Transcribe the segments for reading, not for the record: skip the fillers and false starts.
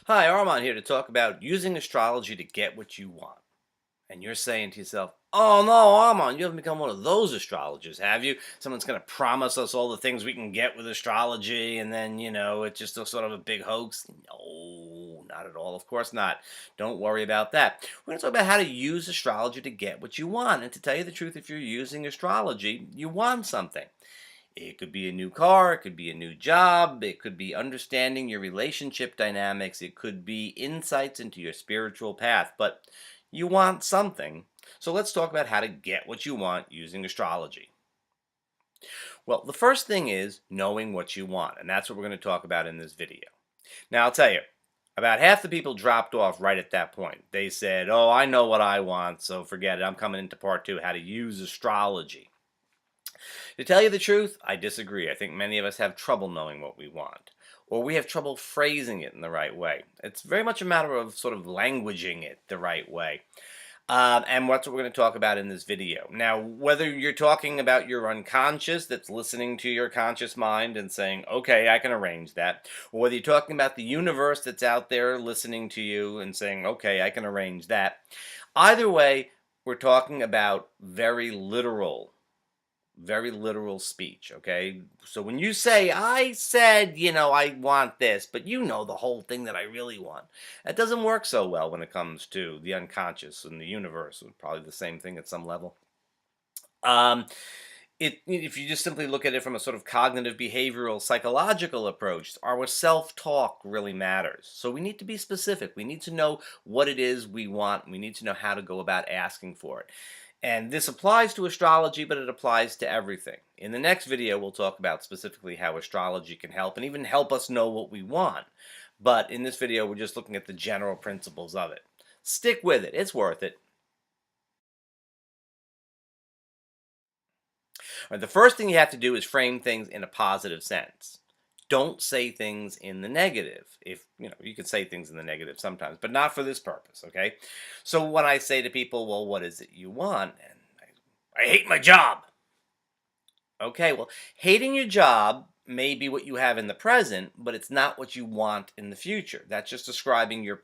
Hi, Armand here to talk about using astrology to get what you want. And you're saying to yourself, oh no, Armand, you haven't become one of those astrologers, have you? Someone's going to promise us all the things we can get with astrology, and then, it's just a sort of a big hoax. No, not at all. Of course not. Don't worry about that. We're going to talk about how to use astrology to get what you want. And to tell you the truth, if you're using astrology, you want something. It could be a new car, it could be a new job, it could be understanding your relationship dynamics, it could be insights into your spiritual path, but you want something. So let's talk about how to get what you want using astrology. Well, the first thing is knowing what you want, and that's what we're going to talk about in this video. Now, I'll tell you, about half the people dropped off right at that point. They said, oh, I know what I want, so forget it. I'm coming into part two, how to use astrology. To tell you the truth, I disagree. I think many of us have trouble knowing what we want, or we have trouble phrasing it in the right way. It's very much a matter of sort of languaging it the right way. And that's what we're going to talk about in this video. Now, whether you're talking about your unconscious that's listening to your conscious mind and saying, okay, I can arrange that, or whether you're talking about the universe that's out there listening to you and saying, okay, I can arrange that, either way, we're talking about very literal speech, okay? So when you say, I said, I want this, but you know the whole thing that I really want, that doesn't work so well when it comes to the unconscious and the universe. Probably the same thing at some level. Um, if you just simply look at it from a sort of cognitive, behavioral, psychological approach, our self-talk really matters. So we need to be specific. We need to know what it is we want. We need to know how to go about asking for it. And this applies to astrology, but it applies to everything. In the next video, we'll talk about specifically how astrology can help and even help us know what we want. But in this video, we're just looking at the general principles of it. Stick with it. It's worth it. All right, the first thing you have to do is frame things in a positive sense. Don't say things in the negative. If you can say things in the negative sometimes, but not for this purpose, okay? So when I say to people, well, what is it you want? And I hate my job. Okay, well, hating your job may be what you have in the present, but it's not what you want in the future. That's just describing your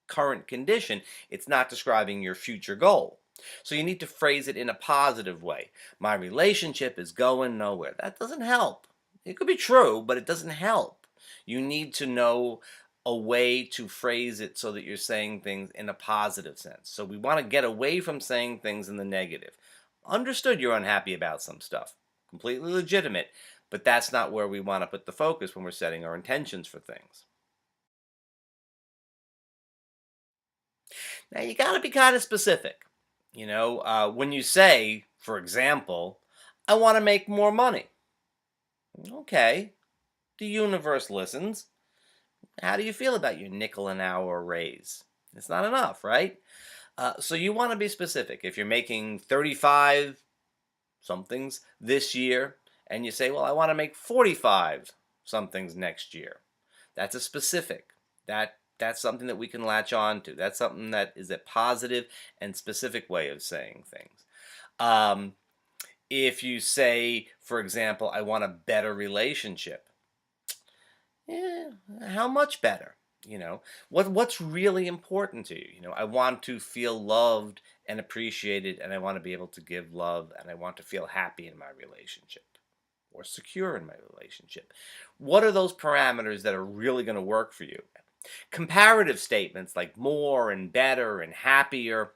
current condition. It's not describing your future goal. So you need to phrase it in a positive way. My relationship is going nowhere. That doesn't help. It could be true, but it doesn't help. You need to know a way to phrase it so that you're saying things in a positive sense. So we want to get away from saying things in the negative. Understood you're unhappy about some stuff. Completely legitimate, but that's not where we want to put the focus when we're setting our intentions for things. Now, you got to be kind of specific. When you say, for example, I want to make more money. Okay, the universe listens. How do you feel about your nickel an hour raise? It's not enough, right? So you want to be specific. If you're making 35 somethings this year, and you say, well, I want to make 45 somethings next year. That's a specific. That's something that we can latch on to. That's something that is a positive and specific way of saying things. If you say, for example, I want a better relationship, yeah, how much better? What's really important to you? I want to feel loved and appreciated, and I want to be able to give love, and I want to feel happy in my relationship or secure in my relationship. What are those parameters that are really going to work for you? Comparative statements like more and better and happier,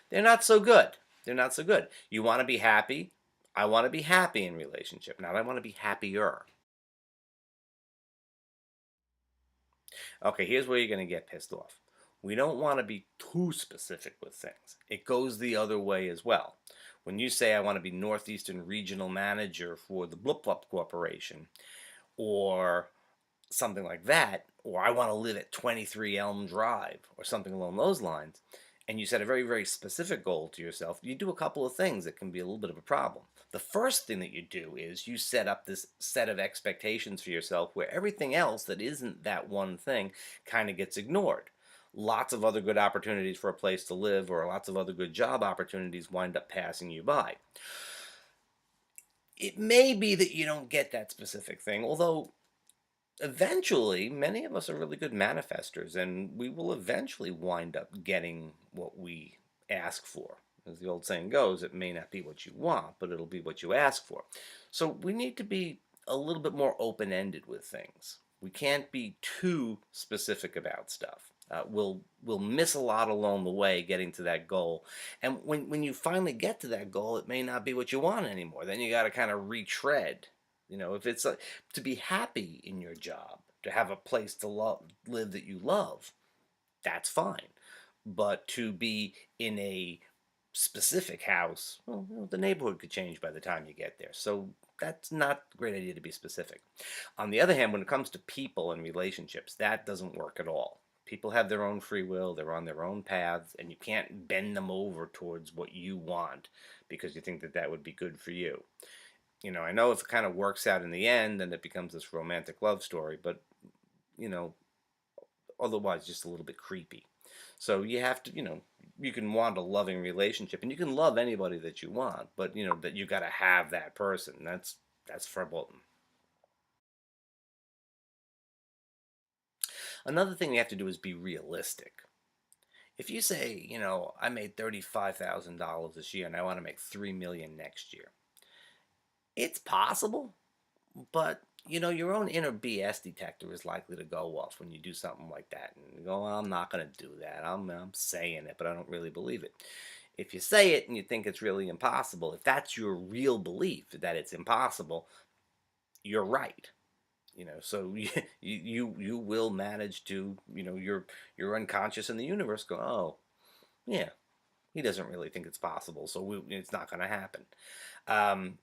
they're not so good. They're not so good. You want to be happy. I want to be happy in relationship. Not I want to be happier. Okay, here's where you're going to get pissed off. We don't want to be too specific with things. It goes the other way as well. When you say I want to be Northeastern Regional Manager for the Blip Blop Corporation, or something like that, or I want to live at 23 Elm Drive, or something along those lines, and you set a very, very specific goal to yourself, you do a couple of things that can be a little bit of a problem. The first thing that you do is you set up this set of expectations for yourself where everything else that isn't that one thing kind of gets ignored. Lots of other good opportunities for a place to live or lots of other good job opportunities wind up passing you by. It may be that you don't get that specific thing, although Eventually, many of us are really good manifestors, and we will eventually wind up getting what we ask for. As the old saying goes, it may not be what you want, but it'll be what you ask for. So we need to be a little bit more open ended with things. We can't be too specific about stuff. We'll miss a lot along the way getting to that goal. And when you finally get to that goal, it may not be what you want anymore. Then you got to kind of retread. If it's like to be happy in your job, to have a place to live that you love, that's fine. But to be in a specific house, well, the neighborhood could change by the time you get there. So that's not a great idea to be specific. On the other hand, when it comes to people and relationships, that doesn't work at all. People have their own free will, they're on their own paths, and you can't bend them over towards what you want because you think that that would be good for you. I know if it kind of works out in the end, then it becomes this romantic love story, but, you know, otherwise just a little bit creepy. So you have to, you can want a loving relationship and you can love anybody that you want, but that you got to have that person. That's verboten. Another thing you have to do is be realistic. If you say, I made $35,000 this year and I want to make 3 million next year, it's possible. But your own inner BS detector is likely to go off when you do something like that, and you go, well, "I'm not going to do that. I'm saying it, but I don't really believe it." If you say it and you think it's really impossible, if that's your real belief that it's impossible, you're right. So you will manage to your unconscious in the universe go, oh yeah, he doesn't really think it's possible, so it's not going to happen. Um,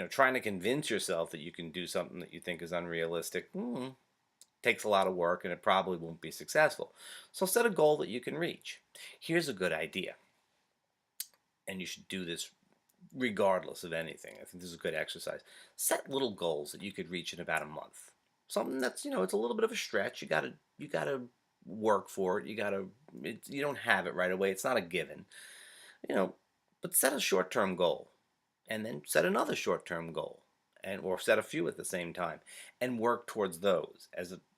Trying to convince yourself that you can do something that you think is unrealistic takes a lot of work and it probably won't be successful. So set a goal that you can reach. Here's a good idea, and you should do this regardless of anything. I think this is a good exercise. Set little goals that you could reach in about a month. Something that's it's a little bit of a stretch. You gotta work for it. You don't have it right away. It's not a given. You know, but set a short-term goal and then set another short-term goal and or set a few at the same time and work towards those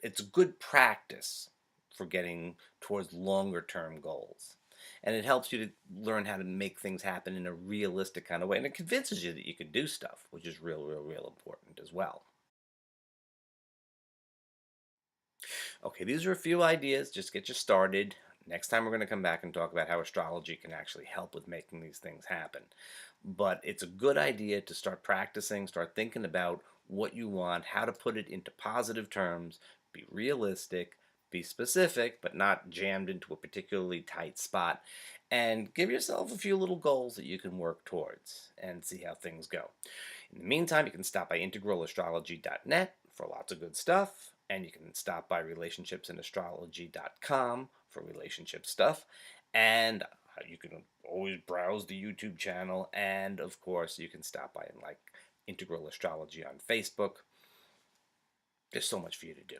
it's a good practice for getting towards longer term goals, and it helps you to learn how to make things happen in a realistic kind of way, and it convinces you that you can do stuff, which is real important as well. Okay, these are a few ideas just get you started. Next time we're going to come back and talk about how astrology can actually help with making these things happen. But it's a good idea to start practicing, start thinking about what you want, how to put it into positive terms, be realistic, be specific, but not jammed into a particularly tight spot, and give yourself a few little goals that you can work towards and see how things go. In the meantime, you can stop by integralastrology.net for lots of good stuff, and you can stop by relationshipsandastrology.com for relationship stuff, and you can always browse the YouTube channel, and of course, you can stop by and like Integral Astrology on Facebook. There's so much for you to do.